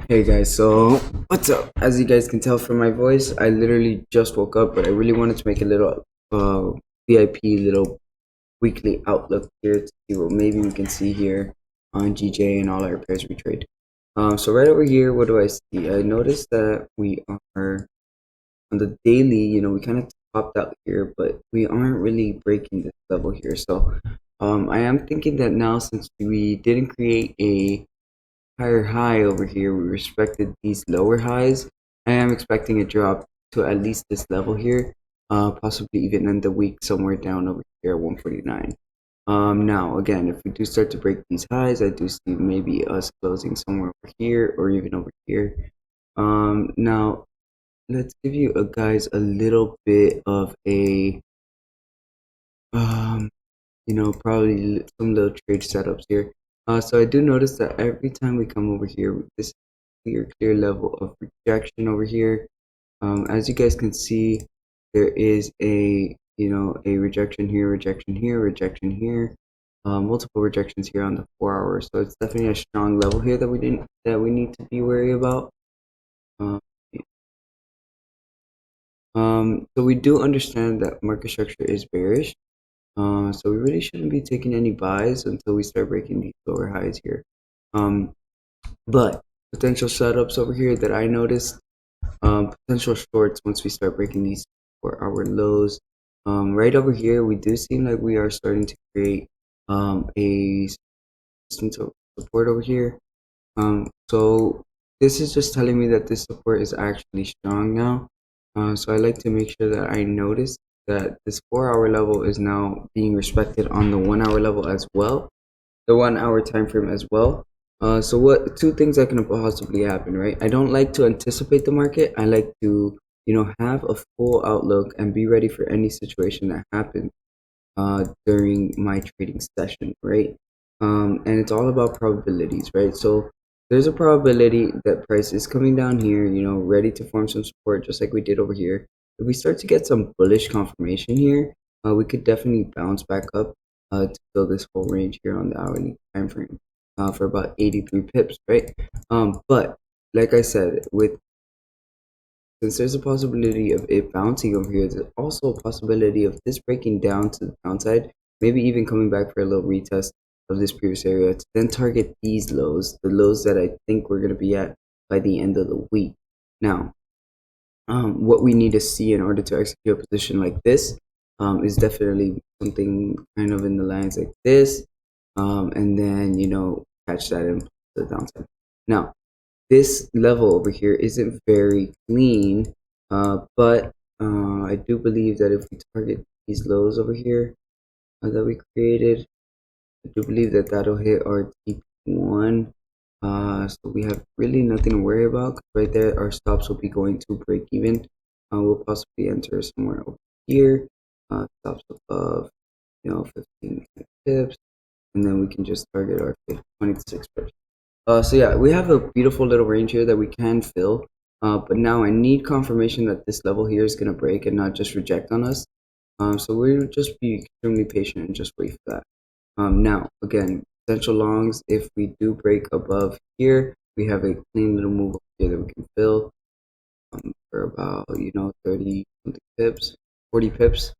Hey guys, so what's up? As you guys can tell from my voice, I literally just woke up, but I really wanted to make a little VIP little weekly outlook here to see what maybe we can see here on GJ and all our pairs we trade. So right over here, what do I see? I noticed that we are on the daily, we kind of topped out here, but we aren't really breaking this level here. So I am thinking that now since we didn't create a higher high over here, we respected these lower highs. I am expecting a drop to at least this level here, possibly even end the week somewhere down over here at 149. Now again, if we do start to break these highs, I do see maybe us closing somewhere over here or even over here. Now let's give you guys a little bit of a um probably some little trade setups here. So I do notice that every time we come over here, this clear level of rejection over here. As you guys can see, there is a rejection here, rejection here, rejection here, multiple rejections here on the 4 hour. So it's definitely a strong level here that we need to be wary about. Um, so we do understand that market structure is bearish. So we really shouldn't be taking any buys until we start breaking these lower highs here. Um, but potential setups over here that I noticed, potential shorts once we start breaking these 4 hour lows. Right over here, we do seem like we are starting to create a resistance of support over here. So this is just telling me that this support is actually strong now. So I like to make sure that I notice that this 4 hour level is now being respected on the 1 hour level as well, the 1 hour time frame as well. So what two things that can possibly happen, right? I don't like to anticipate the market. I like to, have a full outlook and be ready for any situation that happens during my trading session, right? And it's all about probabilities, right? So there's a probability that price is coming down here, ready to form some support, just like we did over here. If we start to get some bullish confirmation here, we could definitely bounce back up to fill this whole range here on the hourly time frame for about 83 pips, right? But like I said, with since there's a possibility of it bouncing over here, there's also a possibility of this breaking down to the downside, maybe even coming back for a little retest of this previous area to then target these lows, the lows that I think we're going to be at by the end of the week. Now, what we need to see in order to execute a position like this is definitely something kind of in the lines like this, and then, catch that in the downside. Now, this level over here isn't very clean, but I do believe that if we target these lows over here that we created, I do believe that that'll hit our TP1. So we have really nothing to worry about. 'Cause right there, our stops will be going to break even. We'll possibly enter somewhere over here. Stops above, 15 pips, and then we can just target our 26 pips. So yeah, we have a beautiful little range here that we can fill. But now I need confirmation that this level here is gonna break and not just reject on us. So we'll just be extremely patient and just wait for that. Now again, potential longs, if we do break above here, we have a clean little move here that we can fill for about 30 something pips, 40 pips.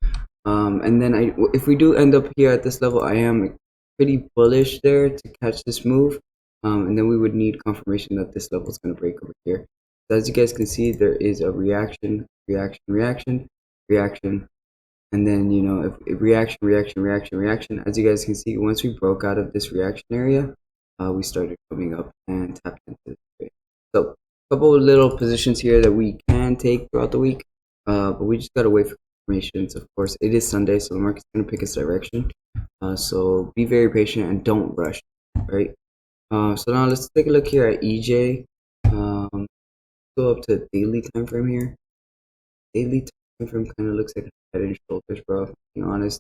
And then if we do end up here at this level, I am pretty bullish there to catch this move. And then we would need confirmation that this level is going to break over here. So as you guys can see, there is a reaction, reaction, reaction, reaction, and then if reaction, reaction, reaction, reaction. As you guys can see, once we broke out of this reaction area, we started coming up and tapped into the trade. So a couple of little positions here that we can take throughout the week, but we just gotta wait for confirmations. Of course, it is Sunday, so the market's gonna pick its direction. So be very patient and don't rush, right? So now let's take a look here at EJ. Go up to daily time frame here. Daily time frame kind of looks like head and shoulders, bro. To be honest,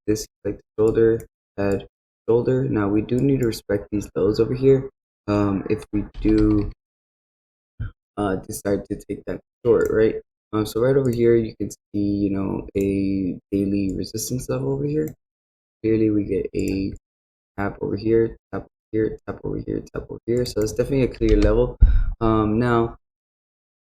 this is like the shoulder, head, shoulder. Now we do need to respect these lows over here. If we do decide to take that short, right? So right over here, you can see, a daily resistance level over here. Clearly, we get a tap over here, tap over here, tap over here, tap over here. So it's definitely a clear level. Now,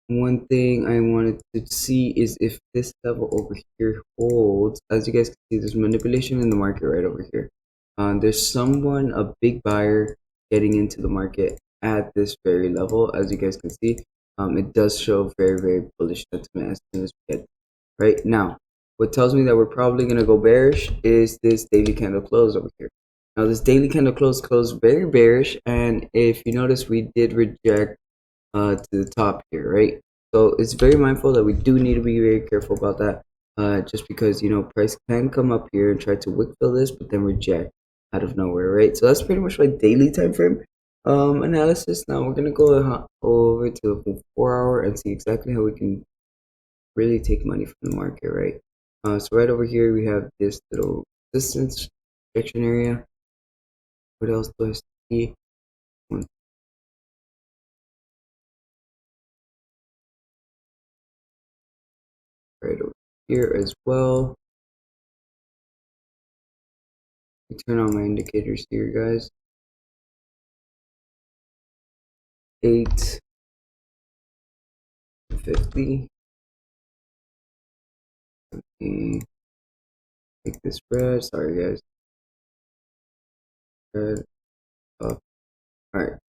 one thing I wanted to see is if this level over here holds. As you guys can see, there's manipulation in the market right over here. There's someone, a big buyer, getting into the market at this very level. As you guys can see, it does show very, very bullish sentiment as soon as we get right now. What tells me that we're probably going to go bearish is this daily candle close over here. Now, this daily candle closed very bearish, and if you notice, we did reject to the top here, right? So it's very mindful that we do need to be very careful about that. Just because price can come up here and try to wick fill this, but then reject out of nowhere, right? So that's pretty much my daily time frame analysis. Now we're gonna go over to the 4 hour and see exactly how we can really take money from the market, right? So right over here we have this little resistance rejection area. What else do I see? Right over here as well. Let me turn on my indicators here, guys. 850. Let me make this red. Sorry, guys. Red up. All right.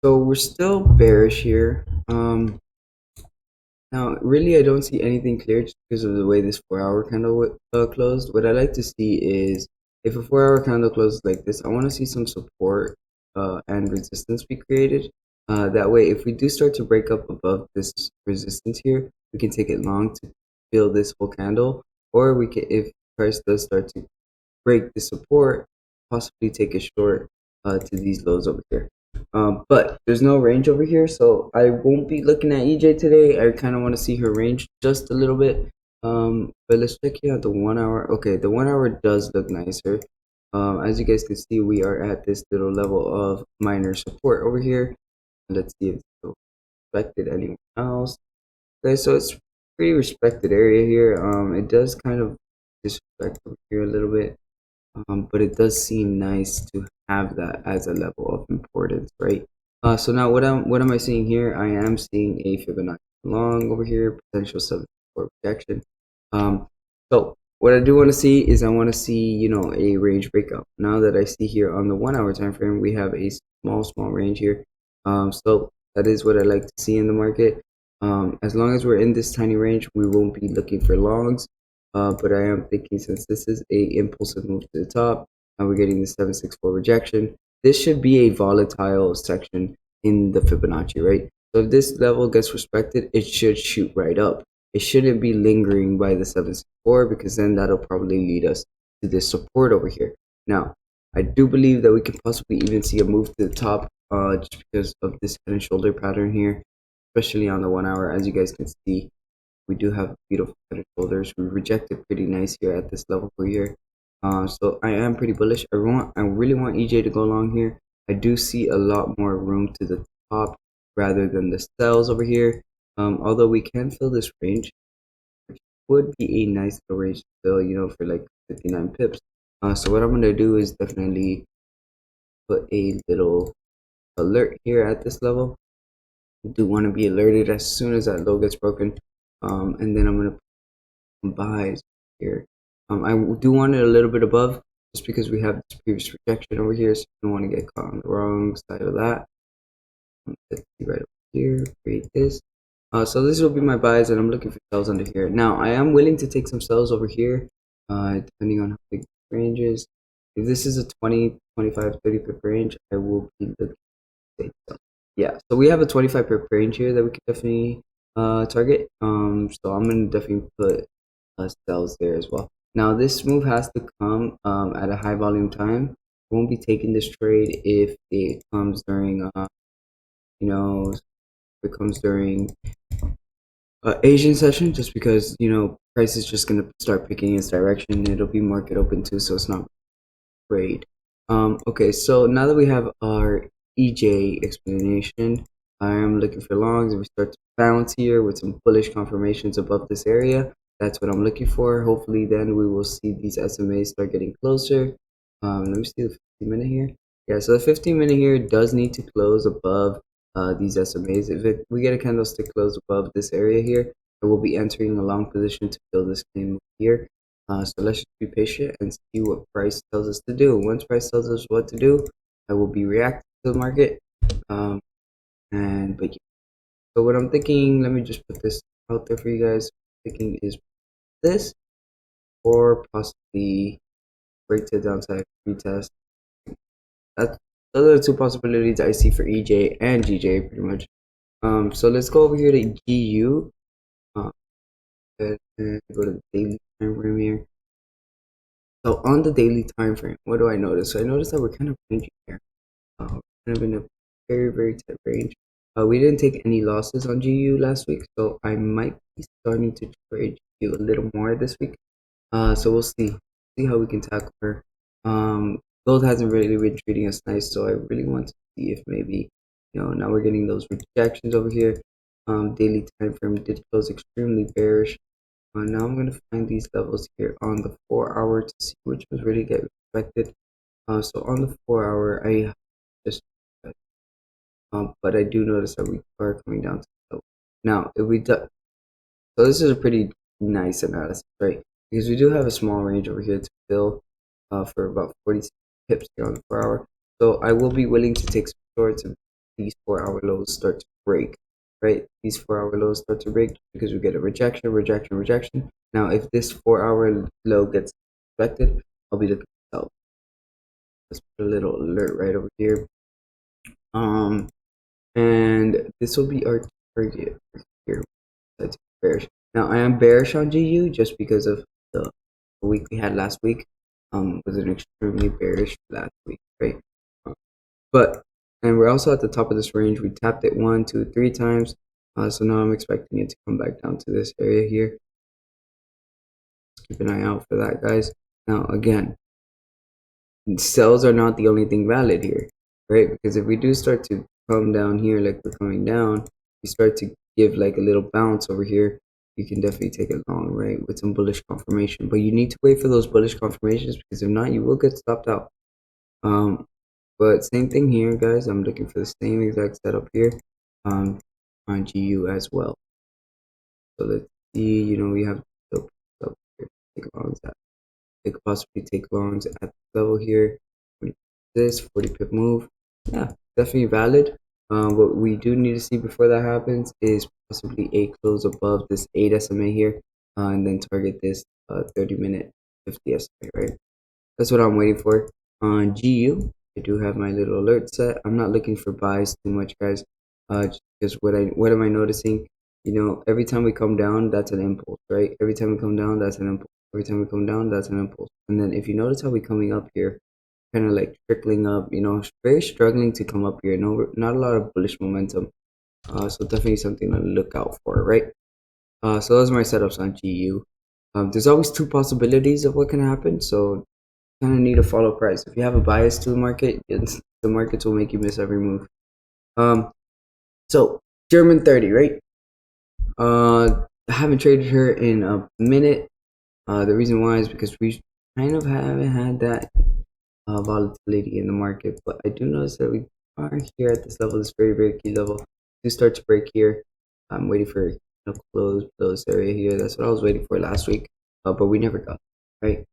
So we're still bearish here. Now, really, I don't see anything clear just because of the way this 4 hour candle closed. What I like to see is if a 4 hour candle closes like this, I want to see some support and resistance be created. That way, if we do start to break up above this resistance here, we can take it long to fill this whole candle, or we can, if price does start to break the support, possibly take a short to these lows over here. But there's no range over here, so I won't be looking at EJ today. I kind of want to see her range just a little bit. But let's check here out the 1 hour. Okay, the 1 hour does look nicer. As you guys can see, we are at this little level of minor support over here. Let's see if it's affected anyone else. Okay, so it's pretty respected area here. It does kind of disrespect over here a little bit. But it does seem nice to have that as a level of importance, right? So now what am I seeing here? I am seeing a Fibonacci long over here, potential 74 projection. So what I do want to see is I want to see a range breakout. Now that I see here on the 1 hour time frame, we have a small range here. So that is what I like to see in the market. As long as we're in this tiny range, we won't be looking for longs. But I am thinking, since this is a impulsive move to the top and we're getting the 764 rejection, this should be a volatile section in the Fibonacci, right? So if this level gets respected, it should shoot right up. It shouldn't be lingering by the 764, because then that'll probably lead us to this support over here. Now, I do believe that we can possibly even see a move to the top just because of this head and shoulder pattern here, especially on the 1 hour. As you guys can see, we do have beautiful head and shoulders. We rejected pretty nice here at this level here. So I am pretty bullish. I really want EJ to go long here. I do see a lot more room to the top rather than the sells over here. Although we can fill this range, which would be a nice little range to fill, for like 59 pips. So what I'm gonna do is definitely put a little alert here at this level. I do want to be alerted as soon as that low gets broken. And then I'm gonna put buys here. I do want it a little bit above, just because we have this previous rejection over here, so I don't want to get caught on the wrong side of that. Let's see right over here, create this. So this will be my buys, and I'm looking for sells under here. Now I am willing to take some sells over here, depending on how big the range is. If this is a 20, 25, 30 pip range, I will be looking to take some. Yeah, so we have a 25 pip range here that we can definitely target. So I'm gonna definitely put sells there as well. Now this move has to come at a high volume time. Won't be taking this trade if it comes during if it comes during Asian session, just because price is just gonna start picking its direction. It'll be market open too, so it's not great. Okay, so now that we have our EJ explanation, I am looking for longs. If we start to bounce here with some bullish confirmations above this area, that's what I'm looking for. Hopefully then we will see these SMAs start getting closer. Let me see the 50-minute here. Yeah, so the 15-minute here does need to close above these SMAs. If we get a candlestick close above this area here, I will be entering a long position to fill this claim here. So let's just be patient and see what price tells us to do. Once price tells us what to do, I will be reacting to the market. But yeah. So what I'm thinking, let me just put this out there for you guys. Thinking is this, or possibly break to the downside retest. That's those are the two possibilities I see for EJ and GJ pretty much. So let's go over here to GU. And go to the daily time frame here. So on the daily time frame, what do I notice? So I notice that we're kind of ranging here. Kind of in a very tight range. We didn't take any losses on GU last week, so I might be starting to trade GU a little more this week. So we'll see how we can tackle her. Gold hasn't really been treating us nice, so I really want to see if maybe, now we're getting those rejections over here. Daily time frame did close extremely bearish. Now I'm gonna find these levels here on the 4 hour to see which ones really get respected. So on the 4 hour, I just but I do notice that we are coming down to the level. Now, if we do, so this is a pretty nice analysis, right? Because we do have a small range over here to fill for about 40 pips here on the 4 hour. So I will be willing to take some shorts if these 4 hour lows start to break, right? These 4 hour lows start to break because we get a rejection. Now, if this 4 hour low gets respected, I'll be looking to sell. Let's put a little alert right over here. And this will be our target here. That's bearish. Now I am bearish on GU just because of the week we had last week. Was an extremely bearish last week, right? But and we're also at the top of this range. We tapped it 1, 2, 3 times. So now I'm expecting it to come back down to this area here. Let's keep an eye out for that, guys. Now again, sells are not the only thing valid here, right? Because if we do start to come down here like we're coming down, we start to give like a little bounce over here, you can definitely take it long, right, with some bullish confirmation. But you need to wait for those bullish confirmations, because if not, you will get stopped out. But same thing here, guys. I'm looking for the same exact setup here on GU as well. So let's see, we have the here. Take longs at. They could possibly take longs at the level here. This 40 pip move, yeah, definitely valid. What we do need to see before that happens is possibly a close above this 8 SMA here, and then target this 30-minute 50 SMA, right? That's what I'm waiting for. On GU, I do have my little alert set. I'm not looking for buys too much, guys. Just because what am I noticing? Every time we come down, that's an impulse, right? Every time we come down, that's an impulse. Every time we come down, that's an impulse. And then if you notice how we coming up here, kind of like trickling up, very struggling to come up here. No, not a lot of bullish momentum. So definitely something to look out for, right? So those are my setups on GU. There's always two possibilities of what can happen, so kind of need to follow price. If you have a bias to the market, the markets will make you miss every move. So German 30, right? I haven't traded her in a minute. The reason why is because we kind of haven't had that volatility in the market, but I do notice that we are here at this level, this very key level. To start to break here, I'm waiting for close this area here. That's what I was waiting for last week, but we never got, right?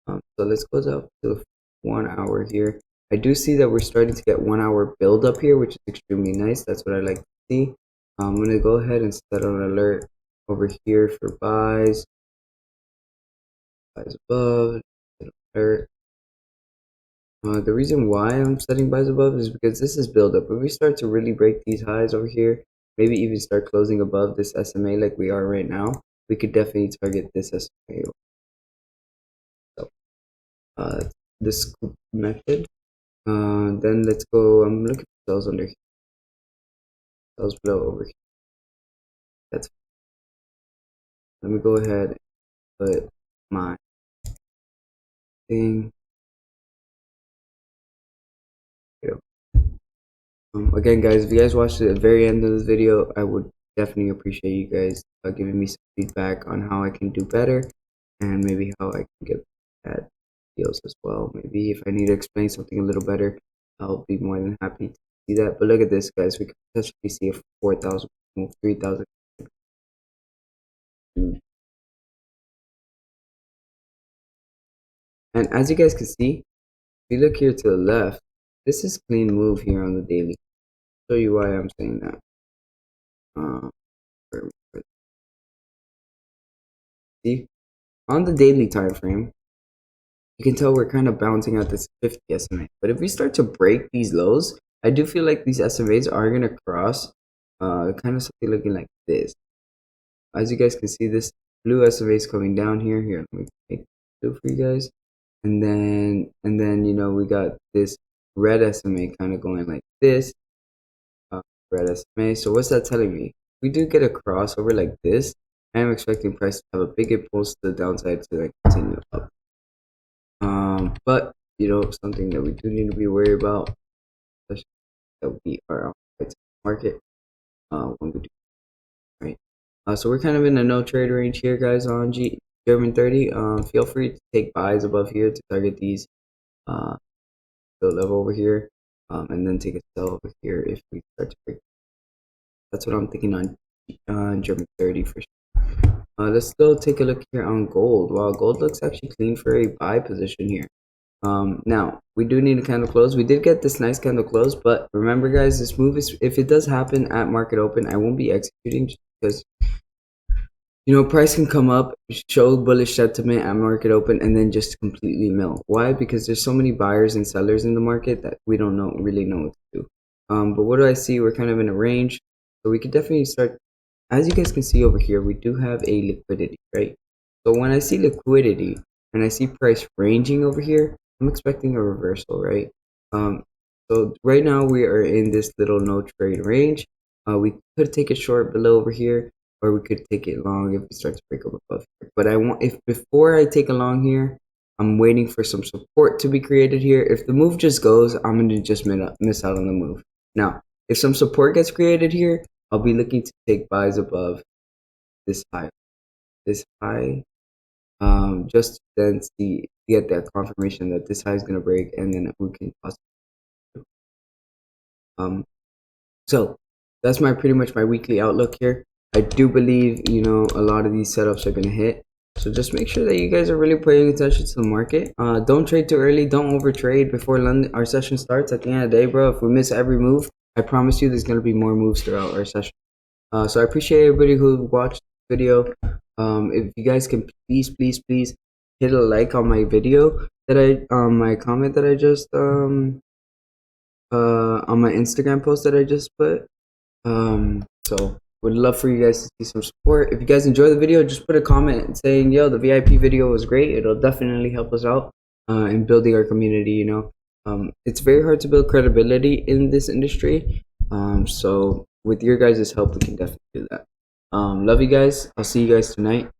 So let's close out to the 1 hour here. I do see that we're starting to get 1 hour build up here, which is extremely nice. That's what I like to see. I'm gonna go ahead and set an alert over here for buys above, alert. The reason why I'm setting buys above is because this is build up. If we start to really break these highs over here, maybe even start closing above this SMA like we are right now, we could definitely target this SMA. So, the scoop method. Then let's go. I'm looking for sales under here. Sales below over here. That's. Let me go ahead and put my thing. Again, guys, if you guys watched the very end of this video, I would definitely appreciate you guys giving me some feedback on how I can do better, and maybe how I can get at videos as well. Maybe if I need to explain something a little better, I'll be more than happy to see that. But look at this, guys. We could potentially see a 4,000 move, 3,000. And as you guys can see, if you look here to the left, this is clean move here on the daily. I'll show you why I'm saying that. Uh, see, on the daily time frame, you can tell we're kind of bouncing at this 50 SMA. But if we start to break these lows, I do feel like these SMAs are going to cross kind of something looking like this. As you guys can see, this blue SMA is coming down here. Here, let me make it blue for you guys. And then you know, we got this red SMA kind of going like this. Red SMA. So what's that telling me? If we do get a crossover like this, I am expecting price to have a big impulse to the downside to like continue up. But you know, something that we do need to be worried about, especially that we are on the market when we do, right? So we're kind of in a no trade range here, guys, on German 30. Feel free to take buys above here to target these the level over here, and then take a sell over here if we start to break. That's what I'm thinking on German 30 for sure. Let's go take a look here on gold. Wow, gold looks actually clean for a buy position here. Now we do need a candle close. We did get this nice candle close, but remember, guys, this move is, if it does happen at market open, I won't be executing just because, you know, price can come up, show bullish sentiment at market open, and then just completely mill. Why? Because there's so many buyers and sellers in the market that we don't really know what to do. But what do I see? We're kind of in a range, so we could definitely start. As you guys can see over here, we do have a liquidity, right? So when I see liquidity and I see price ranging over here, I'm expecting a reversal, right? So right now we are in this little no trade range. We could take it short below over here, or we could take it long if we start to break up above here. But if before I take a long here, I'm waiting for some support to be created here. If the move just goes, I'm gonna just miss out on the move. Now, if some support gets created here, I'll be looking to take buys above this high, just to then get that confirmation that this high is gonna break, and then we can possibly. So that's pretty much my weekly outlook here. I do believe, you know, a lot of these setups are gonna hit. So just make sure that you guys are really paying attention to the market. Don't trade too early. Don't overtrade before our session starts. At the end of the day, bro, if we miss every move, I promise you there's gonna be more moves throughout our session. So I appreciate everybody who watched the video. If you guys can please hit a like on my video my comment that I just on my Instagram post that I just put. So would love for you guys to see some support. If you guys enjoy the video, just put a comment saying, yo, the VIP video was great. It'll definitely help us out in building our community, you know. It's very hard to build credibility in this industry. So with your guys' help, we can definitely do that. Love you guys. I'll see you guys tonight.